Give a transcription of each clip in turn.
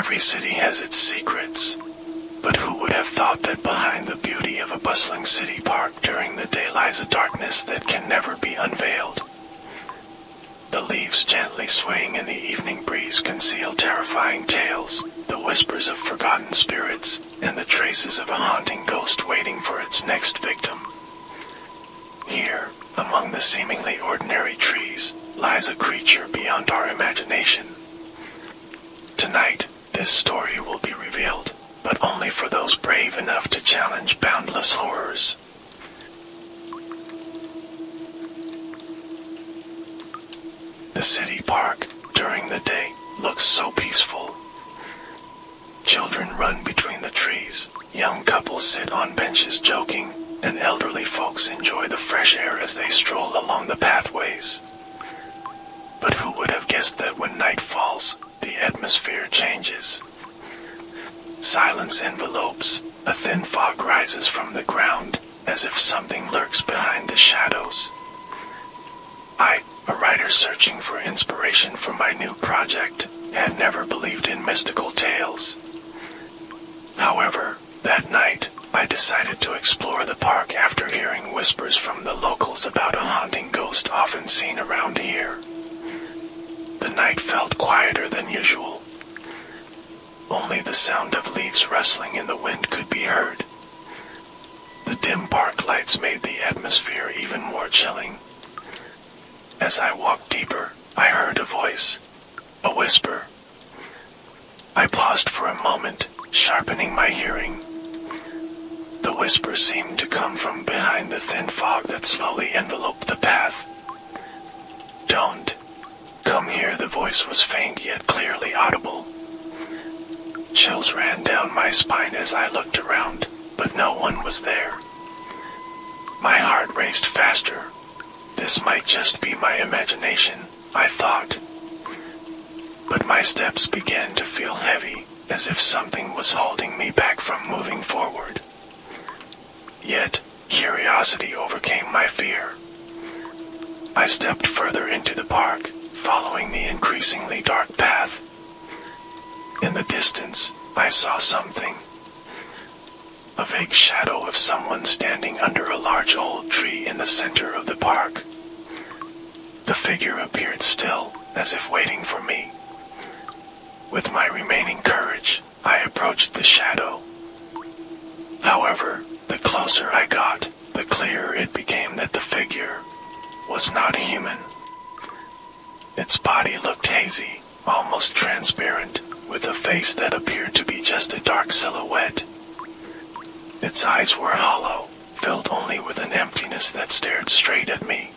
Every city has its secrets, but who would have thought that behind the beauty of a bustling city park during the day lies a darkness that can never be unveiled? The leaves gently swaying in the evening breeze conceal terrifying tales, the whispers of forgotten spirits, and the traces of a haunting ghost waiting for its next victim. Here, among the seemingly ordinary trees, lies a creature beyond our imagination. Tonight, this story will be revealed, but only for those brave enough to challenge boundless horrors. The city park, during the day, looks so peaceful. Children run between the trees, young couples sit on benches joking, and elderly folks enjoy the fresh air as they stroll along the pathways. But who would have guessed that when night falls, the atmosphere changes? Silence envelopes, a thin fog rises from the ground, as if something lurks behind the shadows. I, a writer searching for inspiration for my new project, had never believed in mystical tales. However, that night, I decided to explore the park after hearing whispers from the locals about a haunting ghost often seen around here. The night felt quieter than usual. Only the sound of leaves rustling in the wind could be heard. The dim park lights made the atmosphere even more chilling. As I walked deeper, I heard a voice, a whisper. I paused for a moment, sharpening my hearing. The whisper seemed to come from behind the thin fog that slowly enveloped the path. "Don't come here," the voice was faint yet clearly audible. Chills ran down my spine as I looked around, but no one was there. My heart raced faster. This might just be my imagination, I thought. But my steps began to feel heavy, as if something was holding me back from moving forward. Yet, curiosity overcame my fear. I stepped further into the park, following the increasingly dark path. In the distance, I saw something. A vague shadow of someone standing under a large old tree in the center of the park. The figure appeared still, as if waiting for me. With my remaining courage, I approached the shadow. However, the closer I got, the clearer it became that the figure was not human. Its body looked hazy, almost transparent, with a face that appeared to be just a dark silhouette. Its eyes were hollow, filled only with an emptiness that stared straight at me.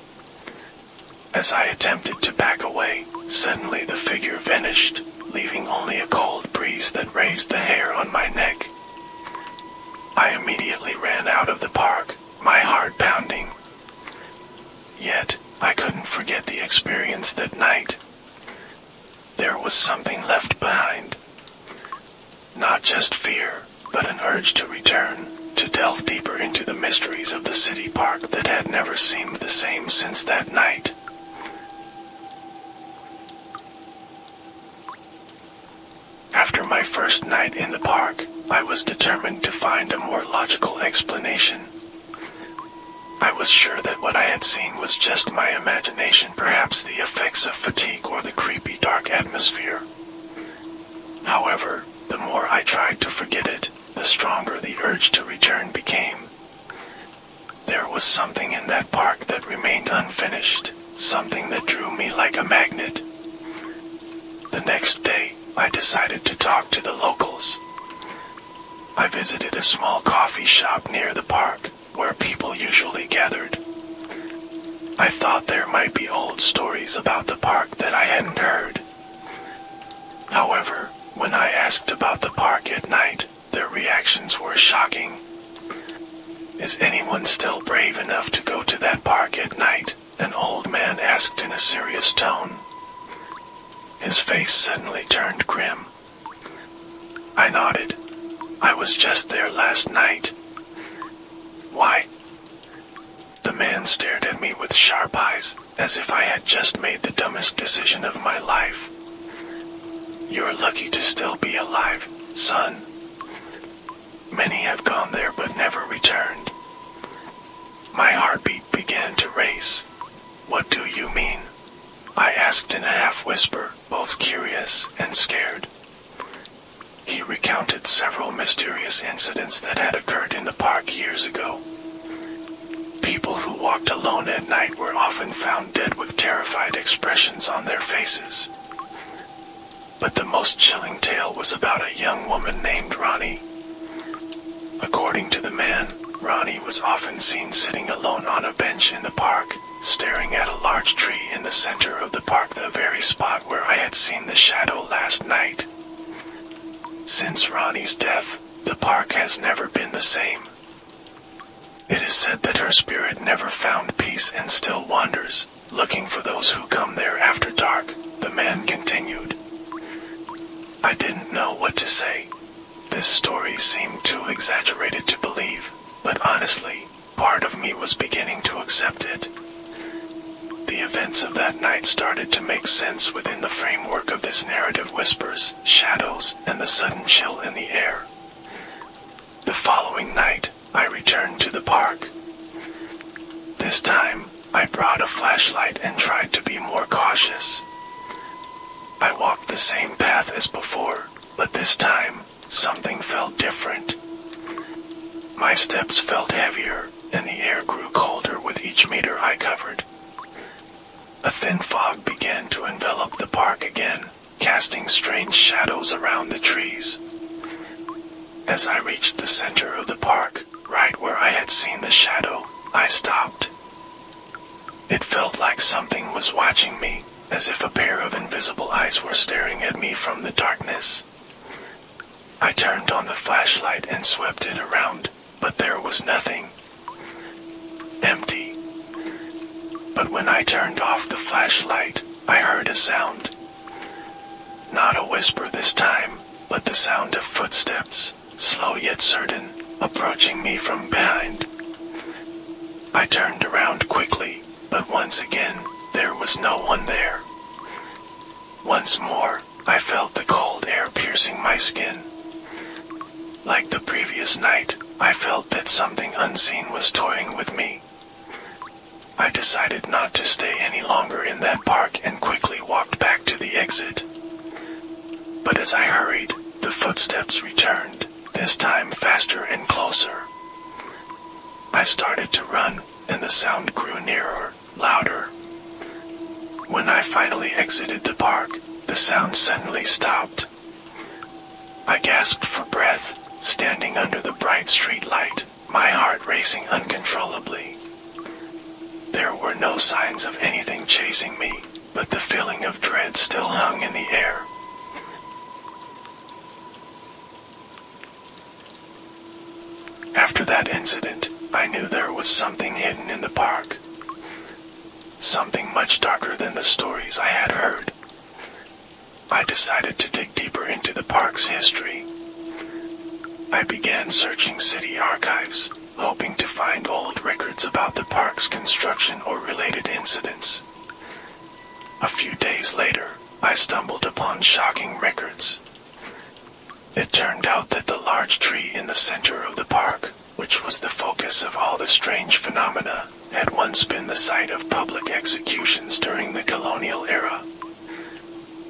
As I attempted to back away, suddenly the figure vanished, leaving only a cold breeze that raised the hair on my neck. I immediately ran out of the park, my heart pounding. Yet, I couldn't forget the experience that night. There was something left behind. Not just fear, but an urge to return, to delve deeper into the mysteries of the city park that had never seemed the same since that night. After my first night in the park, I was determined to find a more logical explanation. I was sure that what I had seen was just my imagination, perhaps the effects of fatigue or the creepy dark atmosphere. However, the more I tried to forget it, the stronger the urge to return became. There was something in that park that remained unfinished, something that drew me like a magnet. The next day, I decided to talk to the locals. I visited a small coffee shop near the park, where people usually gathered. I thought there might be old stories about the park that I hadn't heard. However, when I asked about the park at night, their reactions were shocking. "Is anyone still brave enough to go to that park at night?" an old man asked in a serious tone. His face suddenly turned grim. I nodded. "I was just there last night." "Why?" The man stared at me with sharp eyes, as if I had just made the dumbest decision of my life. You're lucky to still be alive, son. Many have gone there but never returned. My heartbeat began to race. What do you mean? I asked in a half-whisper, both curious and scared. He recounted several mysterious incidents that had occurred in the park years ago. People who walked alone at night were often found dead with terrified expressions on their faces. But the most chilling tale was about a young woman named Ronnie. According to the man, Ronnie was often seen sitting alone on a bench in the park, staring at a large tree in the center of the park, the very spot where I had seen the shadow last night. Since Ronnie's death, the park has never been the same. It is said that her spirit never found peace and still wanders, looking for those who come there after dark, the man continued. I didn't know what to say. This story seemed too exaggerated to believe, but honestly, part of me was beginning to accept it. The events of that night started to make sense within the framework of this narrative: whispers, shadows, and the sudden chill in the air. The following night, I returned to the park. This time, I brought a flashlight and tried to be more cautious. I walked the same path as before, but this time, something felt different. My steps felt heavier, and the air grew colder with each meter I covered. A thin fog began to envelop the park again, casting strange shadows around the trees. As I reached the center of the park, right where I had seen the shadow, I stopped. It felt like something was watching me, as if a pair of invisible eyes were staring at me from the darkness. I turned on the flashlight and swept it around, but there was nothing. Empty. But when I turned off the flashlight, I heard a sound. Not a whisper this time, but the sound of footsteps, slow yet certain, approaching me from behind. I turned around quickly, but once again, there was no one there. Once more, I felt the cold air piercing my skin. Like the previous night, I felt that something unseen was toying with me. I decided not to stay any longer in that park and quickly walked back to the exit. But as I hurried, the footsteps returned, this time faster and closer. I started to run, and the sound grew nearer, louder. When I finally exited the park, the sound suddenly stopped. I gasped for breath, standing under the bright street light, my heart racing uncontrollably. There were no signs of anything chasing me, but the feeling of dread still hung in the air. After that incident, I knew there was something hidden in the park. Something much darker than the stories I had heard. I decided to dig deeper into the park's history. I began searching city archives, hoping to find old records about the park's construction or related incidents. A few days later, I stumbled upon shocking records. It turned out that the large tree in the center of the park, which was the focus of all the strange phenomena, had once been the site of public executions during the colonial era.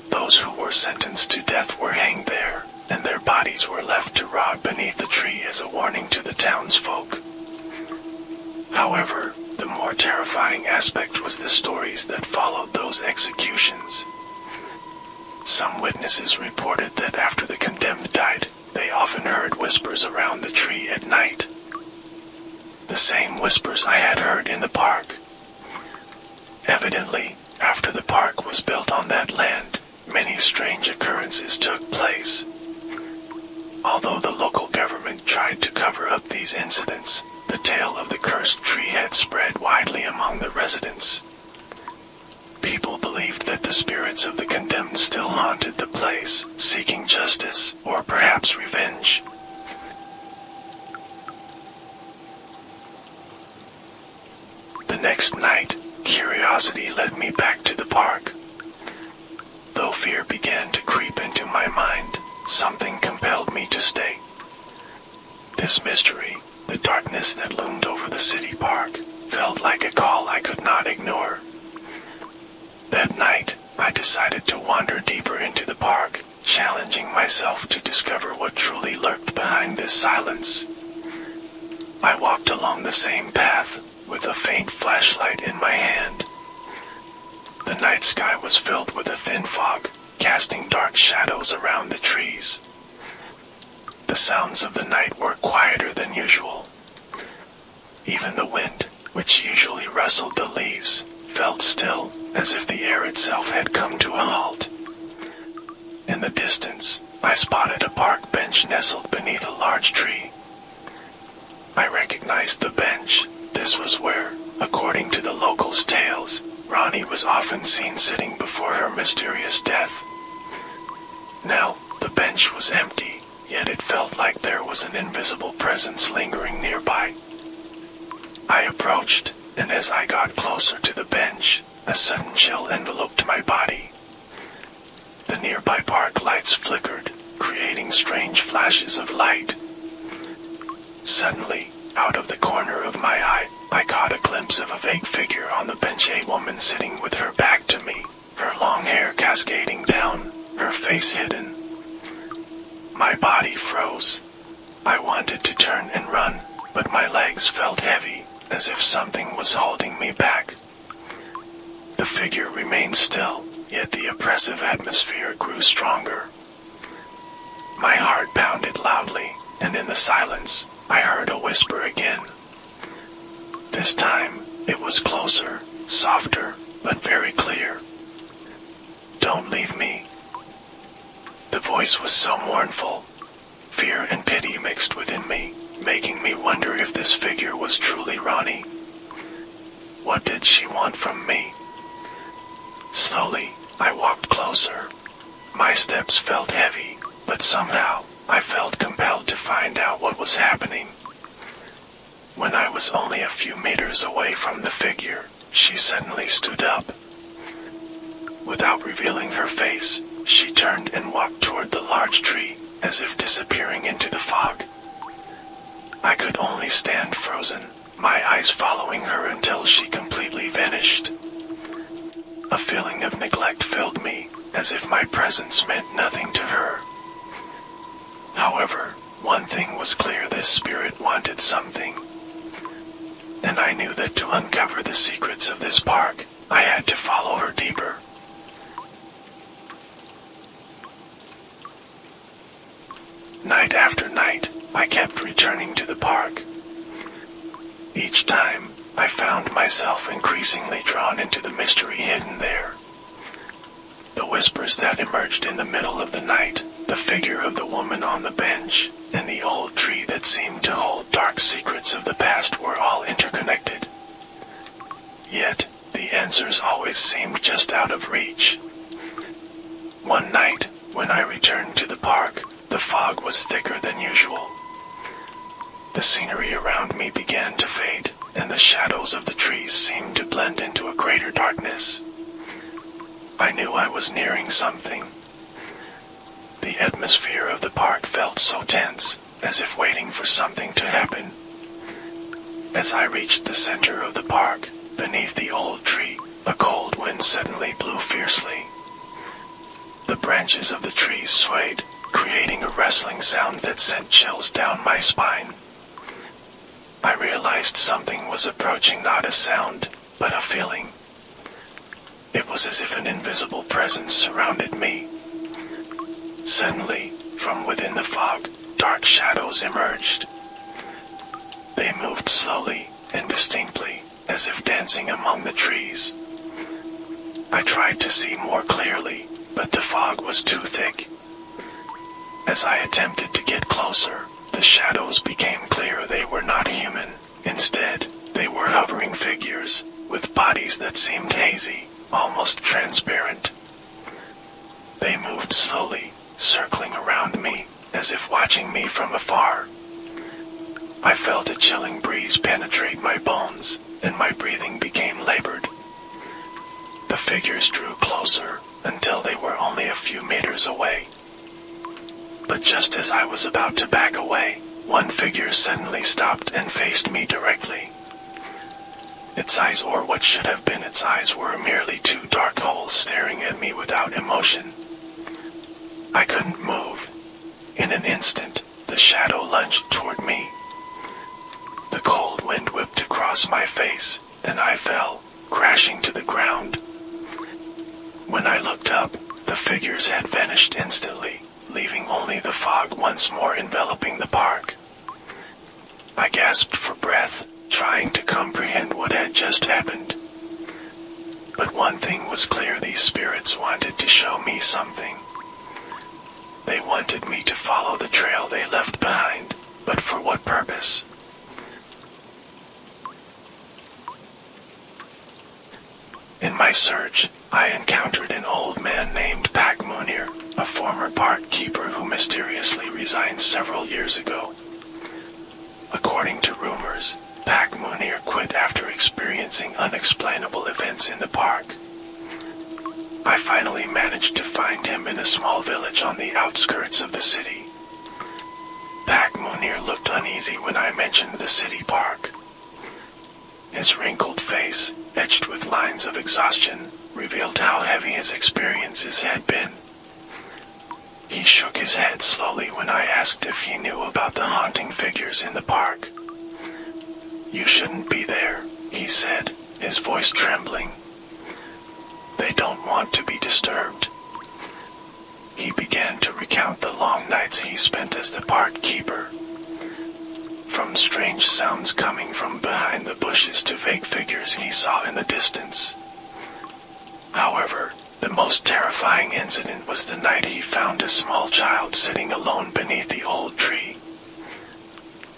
Those who were sentenced to death were hanged there, and their bodies were left to rot beneath the tree as a warning to the townsfolk. However, the more terrifying aspect was the stories that followed those executions. Some witnesses reported that after the condemned died, they often heard whispers around the tree at night. The same whispers I had heard in the park. Evidently, after the park was built on that land, many strange occurrences took place. Although the local government tried to cover up these incidents, the tale of the cursed tree had spread widely among the residents. People believed that the spirits of the condemned still haunted the place, seeking justice, or perhaps revenge. The next night, curiosity led me back to the park. Though fear began to creep into my mind, something compelled me to stay. This mystery, the darkness that loomed over the city park, felt like a call I could not ignore. That night, I decided to wander deeper into the park, challenging myself to discover what truly lurked behind this silence. I walked along the same path, with a faint flashlight in my hand. The night sky was filled with a thin fog, casting dark shadows around the trees. The sounds of the night were quieter than usual. Even the wind, which usually rustled the leaves, felt still, as if the air itself had come to a halt. In the distance, I spotted a park bench nestled beneath a large tree. I recognized the bench. This was where, according to the locals' tales, Ronnie was often seen sitting before her mysterious death. Now, the bench was empty, yet it felt like there was an invisible presence lingering nearby. I approached, and as I got closer to the bench, a sudden chill enveloped my body. The nearby park lights flickered, creating strange flashes of light. Suddenly, out of the corner of my eye, I caught a glimpse of a vague figure on the bench, a woman sitting with her back to me, her long hair cascading down, her face hidden. My body froze. I wanted to turn and run, but my legs felt heavy, as if something was holding me back. The figure remained still, yet the oppressive atmosphere grew stronger. My heart pounded loudly, and in the silence, I heard a whisper again. This time, it was closer, softer, but very clear. "Don't leave me." The voice was so mournful. Fear and pity mixed within me, making me wonder if this figure was truly Ronnie. What did she want from me? Slowly, I walked closer. My steps felt heavy, but somehow, I felt compelled to find out what was happening. When I was only a few meters away from the figure, she suddenly stood up. Without revealing her face, she turned and walked toward the large tree, as if disappearing into the fog. I could only stand frozen, my eyes following her until she completely vanished. A feeling of neglect filled me, as if my presence meant nothing to her. However, one thing was clear: this spirit wanted something. And I knew that to uncover the secrets of this park, I had to follow her deeper. Night after night, I kept returning to the park. Each time, I found myself increasingly drawn into the mystery hidden there. The whispers that emerged in the middle of the night, the figure of the woman on the bench, and the old tree that seemed to hold dark secrets of the past were all interconnected. Yet, the answers always seemed just out of reach. One night, when I returned to the park, the fog was thicker than usual. The scenery around me began to fade, and the shadows of the trees seemed to blend into a greater darkness. I knew I was nearing something. The atmosphere of the park felt so tense, as if waiting for something to happen. As I reached the center of the park, beneath the old tree, a cold wind suddenly blew fiercely. The branches of the trees swayed, creating a rustling sound that sent chills down my spine. I realized something was approaching, not a sound, but a feeling. It was as if an invisible presence surrounded me. Suddenly, from within the fog, dark shadows emerged. They moved slowly and distinctly, as if dancing among the trees. I tried to see more clearly, but the fog was too thick. As I attempted to get closer, the shadows became clear. They were not human. Instead, they were hovering figures, with bodies that seemed hazy, almost transparent. They moved slowly, circling around me, as if watching me from afar. I felt a chilling breeze penetrate my bones, and my breathing became labored. The figures drew closer, until they were only a few meters away. But just as I was about to back away, one figure suddenly stopped and faced me directly. Its eyes, or what should have been its eyes, were merely two dark holes staring at me without emotion. I couldn't move. In an instant, the shadow lunged toward me. The cold wind whipped across my face, and I fell, crashing to the ground. When I looked up, the figures had vanished instantly, leaving only the fog once more enveloping the park. I gasped for breath, trying to comprehend what had just happened. But one thing was clear: these spirits wanted to show me something. They wanted me to follow the trail they left behind, but for what purpose? In my search, I encountered an old man named Pak Munir, a former park keeper who mysteriously resigned several years ago. According to rumors, Pak Munir quit after experiencing unexplainable events in the park. I finally managed to find him in a small village on the outskirts of the city. Pak Munir looked uneasy when I mentioned the city park. His wrinkled face, etched with lines of exhaustion, revealed how heavy his experiences had been. He shook his head slowly when I asked if he knew about the haunting figures in the park. "You shouldn't be there," he said, his voice trembling. "They don't want to be disturbed." He began to recount the long nights he spent as the park keeper. From strange sounds coming from behind the bushes to vague figures he saw in the distance. However, the most terrifying incident was the night he found a small child sitting alone beneath the old tree.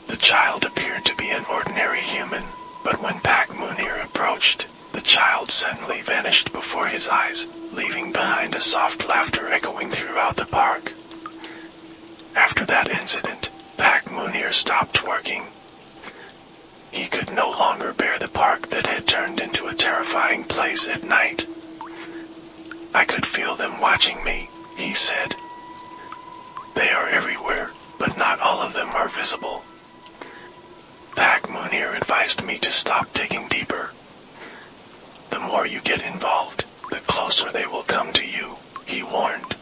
The child appeared to be an ordinary human, but when Pak Munir approached, the child suddenly vanished before his eyes, leaving behind a soft laughter echoing throughout the park. After that incident, Pak Munir stopped working. He could no longer bear the park that had turned into a terrifying place at night. "I could feel them watching me," he said. "They are everywhere, but not all of them are visible." Pak Munir advised me to stop digging deeper. "The more you get involved, the closer they will come to you," he warned.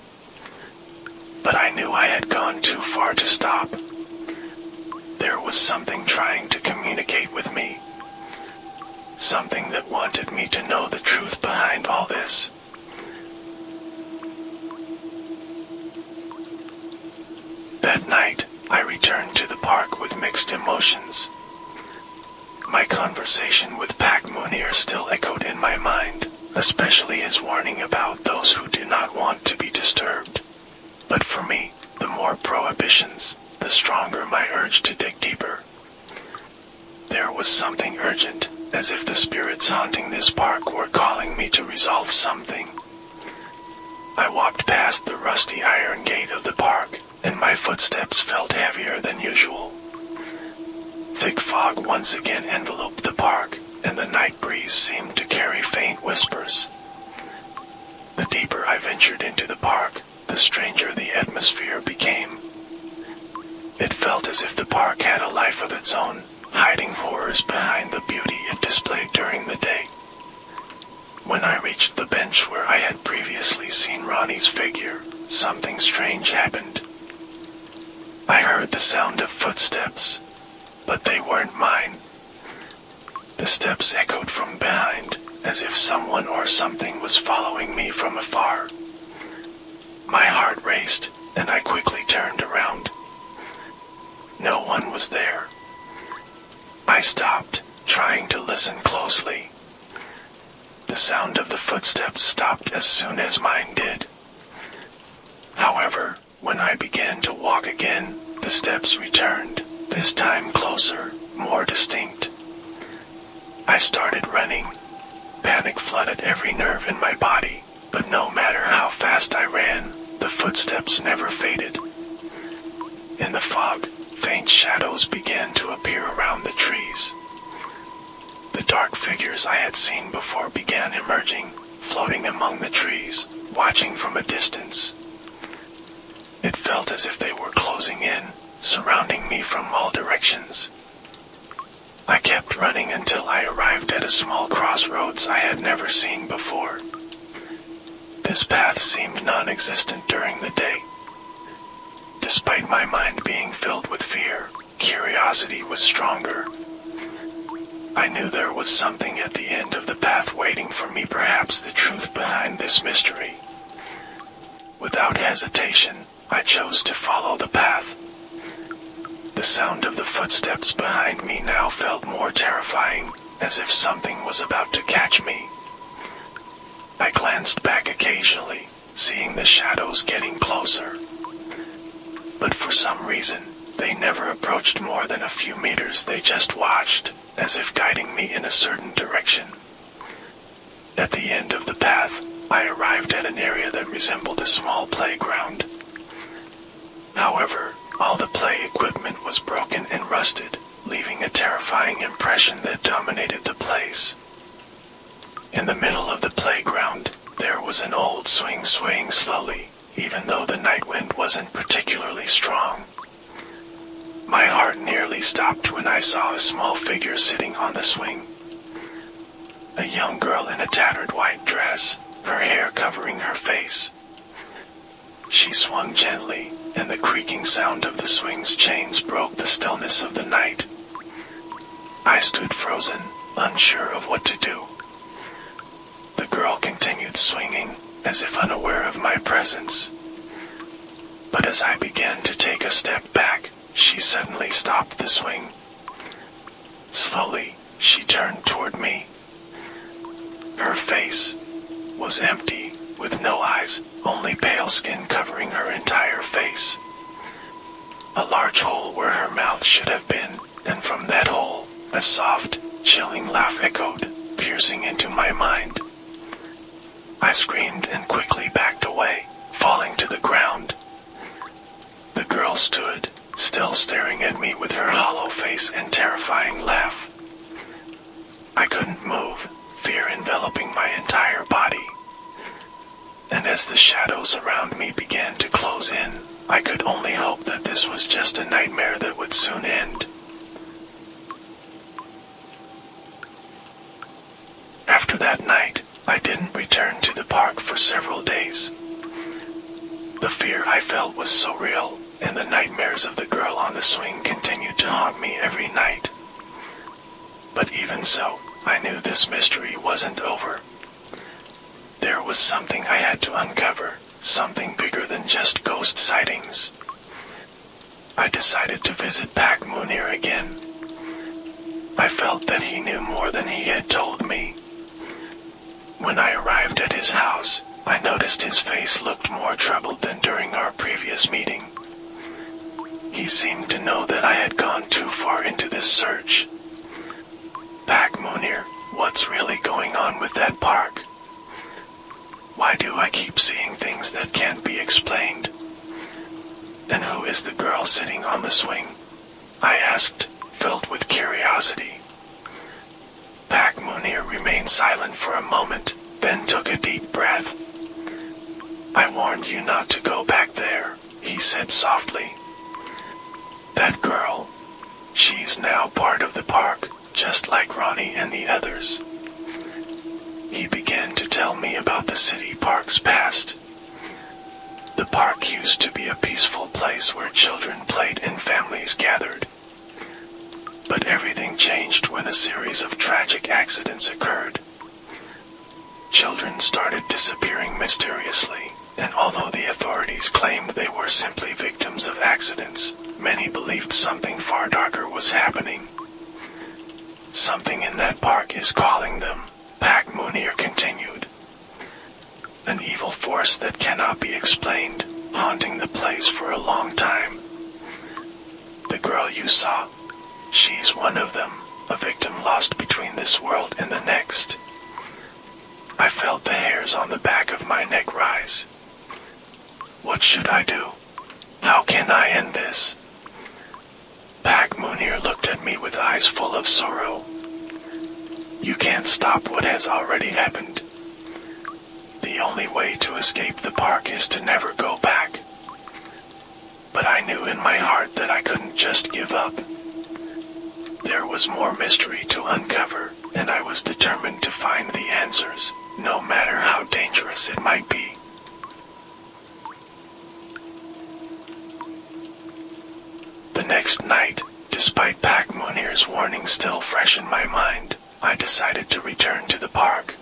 But I knew I had gone too far to stop. There was something trying to communicate with me. Something that wanted me to know the truth behind all this. That night, I returned to the park with mixed emotions. My conversation with Pak Munir still echoed in my mind, especially his warning about those who do not want to be disturbed. But for me, the more prohibitions, the stronger my urge to dig deeper. There was something urgent, as if the spirits haunting this park were calling me to resolve something. I walked past the rusty iron gate of the park, and my footsteps felt heavier than usual. Thick fog once again enveloped the park, and the night breeze seemed to carry faint whispers. The deeper I ventured into the park, the stranger the atmosphere became. It felt as if the park had a life of its own, hiding horrors behind the beauty it displayed during the day. When I reached the bench where I had previously seen Ronnie's figure, something strange happened. I heard the sound of footsteps, but they weren't mine. The steps echoed from behind, as if someone or something was following me from afar. My heart raced, and I quickly turned around. No one was there. I stopped, trying to listen closely. The sound of the footsteps stopped as soon as mine did. However, when I began to walk again, the steps returned, this time closer, more distinct. I started running. Panic flooded every nerve in my body, but no matter how fast I ran, the footsteps never faded. In the fog, faint shadows began to appear around the trees. The dark figures I had seen before began emerging, floating among the trees, watching from a distance. It felt as if they were closing in, surrounding me from all directions. I kept running until I arrived at a small crossroads I had never seen before. This path seemed non-existent during the day. Despite my mind being filled with fear, curiosity was stronger. I knew there was something at the end of the path waiting for me, perhaps the truth behind this mystery. Without hesitation, I chose to follow the path. The sound of the footsteps behind me now felt more terrifying, as if something was about to catch me. I glanced back occasionally, seeing the shadows getting closer. But for some reason, they never approached more than a few meters. They just watched, as if guiding me in a certain direction. At the end of the path, I arrived at an area that resembled a small playground. However, all the play equipment was broken and rusted, leaving a terrifying impression that dominated the place. In the middle of the playground, there was an old swing swaying slowly, even though the night wind wasn't particularly strong. My heart nearly stopped when I saw a small figure sitting on the swing. A young girl in a tattered white dress, her hair covering her face. She swung gently, and the creaking sound of the swing's chains broke the stillness of the night. I stood frozen, unsure of what to do. The girl continued swinging, as if unaware of my presence. But as I began to take a step back, she suddenly stopped the swing. Slowly, she turned toward me. Her face was empty, with no eyes, only pale skin covering her entire face. A large hole where her mouth should have been, and from that hole, a soft, chilling laugh echoed, piercing into my mind. I screamed and quickly backed away, falling to the ground. The girl stood, still staring at me with her hollow face and terrifying laugh. I couldn't move, fear enveloping my entire body. And as the shadows around me began to close in, I could only hope that this was just a nightmare that would soon end. After that night, I didn't return to the park for several days. The fear I felt was so real, and the nightmares of the girl on the swing continued to haunt me every night. But even so, I knew this mystery wasn't over. There was something I had to uncover, something bigger than just ghost sightings. I decided to visit Pak Munir again. I felt that he knew more than he had told me. When I arrived at his house, I noticed his face looked more troubled than during our previous meeting. He seemed to know that I had gone too far into this search. Pak Munir, what's really going on with that park? Why do I keep seeing things that can't be explained? And who is the girl sitting on the swing? I asked, filled with curiosity. Pak Munir remained silent for a moment, then took a deep breath. I warned you not to go back there, he said softly. That girl, she's now part of the park, just like Ronnie and the others. He began to tell me about the city park's past. The park used to be a peaceful place where children played and families gathered. But everything changed when a series of tragic accidents occurred. Children started disappearing mysteriously, and although the authorities claimed they were simply victims of accidents, many believed something far darker was happening. Something in that park is calling them, Pak Munir continued. An evil force that cannot be explained, haunting the place for a long time. The girl you saw, she's one of them, a victim lost between this world and the next. I felt the hairs on the back of my neck rise. What should I do? How can I end this? Pak Munir looked at me with eyes full of sorrow. You can't stop what has already happened. The the only way to escape the park is to never go back. But I knew in my heart that I couldn't just give up. There was more mystery to uncover, and I was determined to find the answers, no matter how dangerous it might be. The next night, despite Pac Munir's warning still fresh in my mind, I decided to return to the park.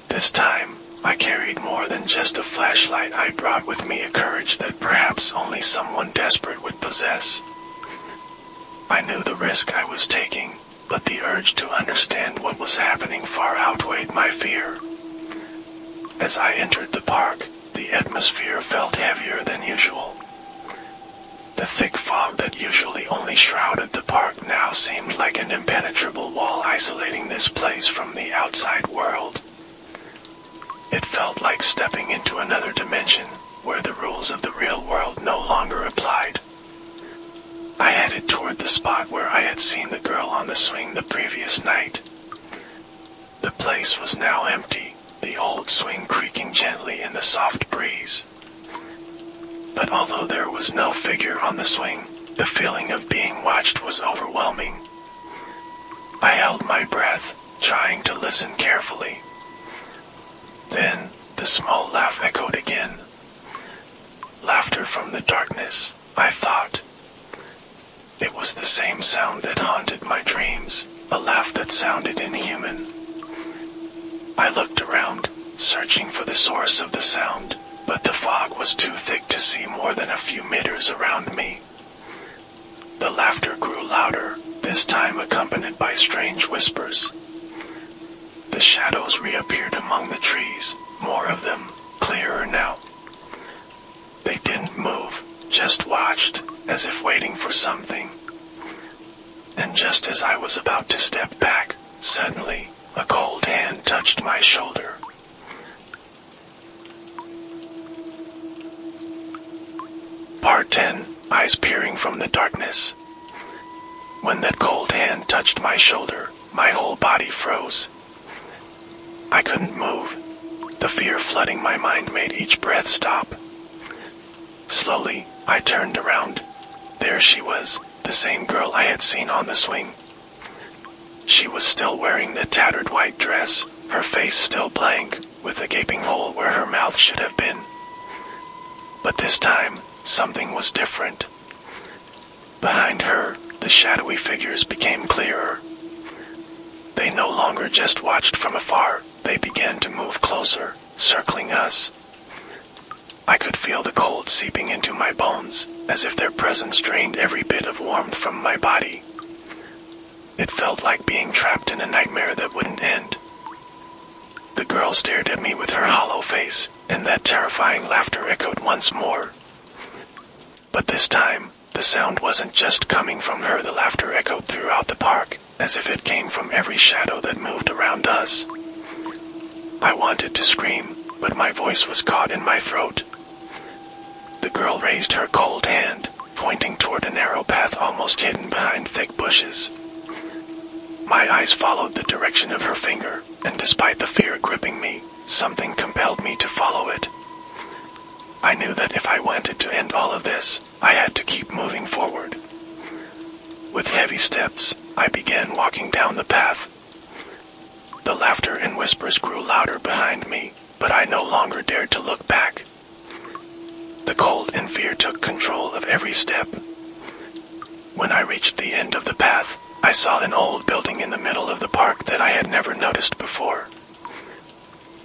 This time, I carried more than just a flashlight. I brought with me a courage that perhaps only someone desperate would possess. I knew the risk I was taking, but the urge to understand what was happening far outweighed my fear. As I entered the park, the atmosphere felt heavier than usual. The thick fog that usually only shrouded the park now seemed like an impenetrable wall isolating this place from the outside world. It felt like stepping into another dimension, where the rules of the real world no longer applied. I headed toward the spot where I had seen the girl on the swing the previous night. The place was now empty, the old swing creaking gently in the soft breeze. But although there was no figure on the swing, the feeling of being watched was overwhelming. I held my breath, trying to listen carefully. Then, the small laugh echoed again. Laughter from the darkness, I thought. It was the same sound that haunted my dreams, a laugh that sounded inhuman. I looked around, searching for the source of the sound, but the fog was too thick to see more than a few meters around me. The laughter grew louder, this time accompanied by strange whispers. The shadows reappeared among the trees, more of them, clearer now. They didn't move, just watched, as if waiting for something. And just as I was about to step back, suddenly, a cold hand touched my shoulder. Part 10, Eyes Peering from the Darkness. When that cold hand touched my shoulder, my whole body froze. I couldn't move. The fear flooding my mind made each breath stop. Slowly, I turned around. There she was, the same girl I had seen on the swing. She was still wearing the tattered white dress, her face still blank, with a gaping hole where her mouth should have been. But this time, something was different. Behind her, the shadowy figures became clearer. They no longer just watched from afar, they began to move closer, circling us. I could feel the cold seeping into my bones, as if their presence drained every bit of warmth from my body. It felt like being trapped in a nightmare that wouldn't end. The girl stared at me with her hollow face, and that terrifying laughter echoed once more. But this time, the sound wasn't just coming from her. The laughter echoed throughout the park, as if it came from every shadow that moved around us. I wanted to scream, but my voice was caught in my throat. The girl raised her cold hand, pointing toward a narrow path almost hidden behind thick bushes. My eyes followed the direction of her finger, and despite the fear gripping me, something compelled me to follow it. I knew that if I wanted to end all of this, I had to keep moving forward. With heavy steps, I began walking down the path. The laughter and whispers grew louder behind me, but I no longer dared to look back. The cold and fear took control of every step. When I reached the end of the path, I saw an old building in the middle of the park that I had never noticed before.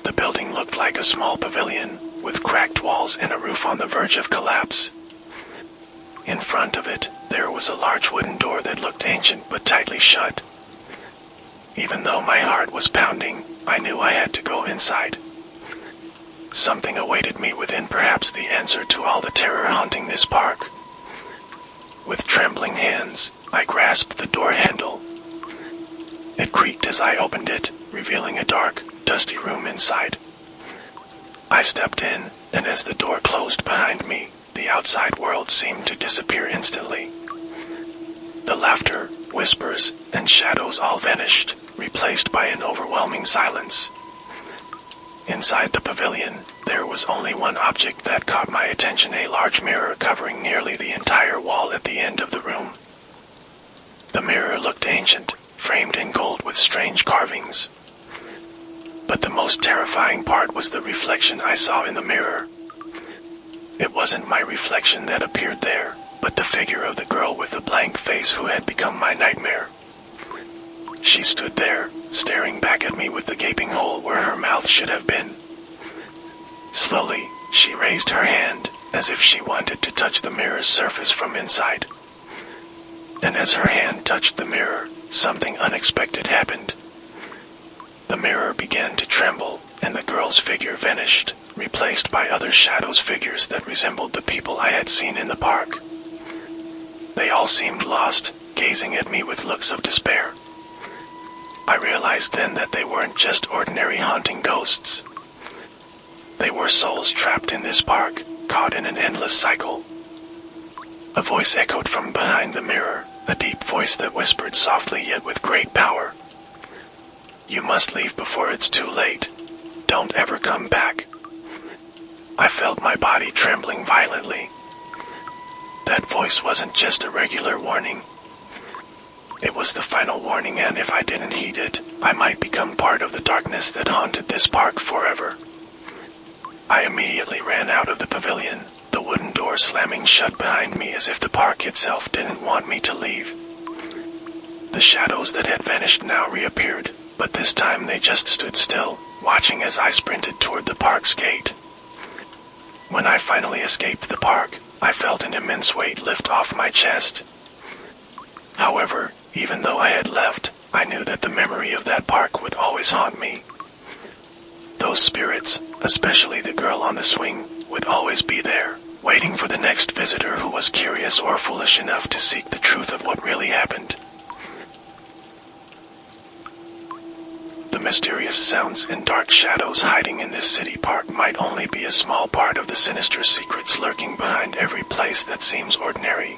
The building looked like a small pavilion, with cracked walls and a roof on the verge of collapse. In front of it, there was a large wooden door that looked ancient but tightly shut. Even though my heart was pounding, I knew I had to go inside. Something awaited me within, perhaps the answer to all the terror haunting this park. With trembling hands, I grasped the door handle. It creaked as I opened it, revealing a dark, dusty room inside. I stepped in, and as the door closed behind me, the outside world seemed to disappear instantly. The laughter, whispers, and shadows all vanished, replaced by an overwhelming silence. Inside the pavilion, there was only one object that caught my attention, a large mirror covering nearly the entire wall at the end of the room. The mirror looked ancient, framed in gold with strange carvings. But the most terrifying part was the reflection I saw in the mirror. It wasn't my reflection that appeared there, but the figure of the girl with the blank face who had become my nightmare. She stood there, staring back at me with the gaping hole where her mouth should have been. Slowly, she raised her hand, as if she wanted to touch the mirror's surface from inside. And as her hand touched the mirror, something unexpected happened. The mirror began to tremble, and the girl's figure vanished, replaced by other shadows, figures that resembled the people I had seen in the park. They all seemed lost, gazing at me with looks of despair. I realized then that they weren't just ordinary haunting ghosts. They were souls trapped in this park, caught in an endless cycle. A voice echoed from behind the mirror, a deep voice that whispered softly yet with great power. "You must leave before it's too late. Don't ever come back." I felt my body trembling violently. That voice wasn't just a regular warning. It was the final warning, and if I didn't heed it, I might become part of the darkness that haunted this park forever. I immediately ran out of the pavilion, the wooden door slamming shut behind me as if the park itself didn't want me to leave. The shadows that had vanished now reappeared, but this time they just stood still, watching as I sprinted toward the park's gate. When I finally escaped the park, I felt an immense weight lift off my chest. However, even though I had left, I knew that the memory of that park would always haunt me. Those spirits, especially the girl on the swing, would always be there, waiting for the next visitor who was curious or foolish enough to seek the truth of what really happened. The mysterious sounds and dark shadows hiding in this city park might only be a small part of the sinister secrets lurking behind every place that seems ordinary.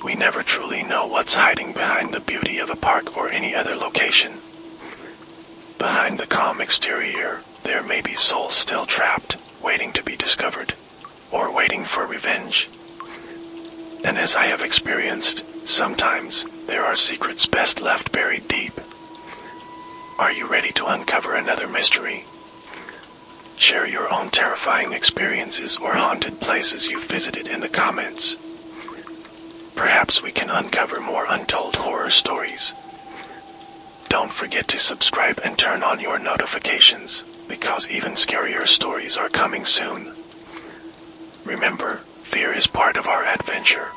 We never truly know what's hiding behind the beauty of a park or any other location. Behind the calm exterior, there may be souls still trapped, waiting to be discovered, or waiting for revenge. And as I have experienced, sometimes there are secrets best left buried deep. Are you ready to uncover another mystery? Share your own terrifying experiences or haunted places you've visited in the comments. Perhaps we can uncover more untold horror stories. Don't forget to subscribe and turn on your notifications, because even scarier stories are coming soon. Remember, fear is part of our adventure,